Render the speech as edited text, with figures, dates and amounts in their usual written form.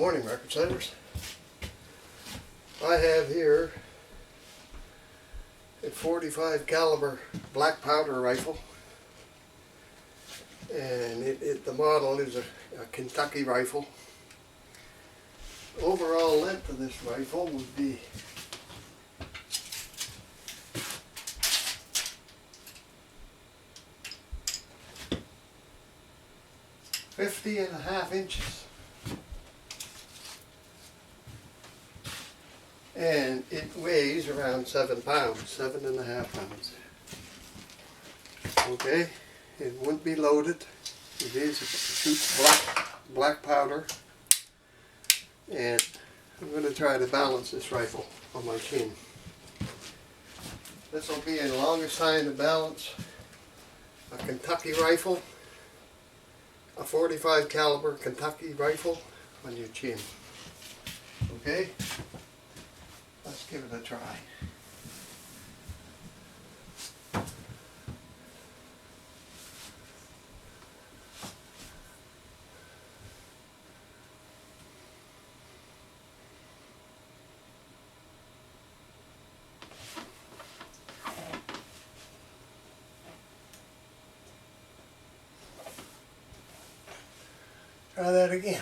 Morning, record setters. I have here a .45 caliber black powder rifle, and the model is a Kentucky rifle. Overall length of this rifle would be 50.5 inches. And it weighs around 7 pounds, 7.5 pounds. Okay, it wouldn't be loaded. It shoots black powder. And I'm going to try to balance this rifle on my chin. This will be a longer sign to balance a Kentucky rifle, a .45 caliber Kentucky rifle on your chin. Okay? Let's give it a try. Try that again.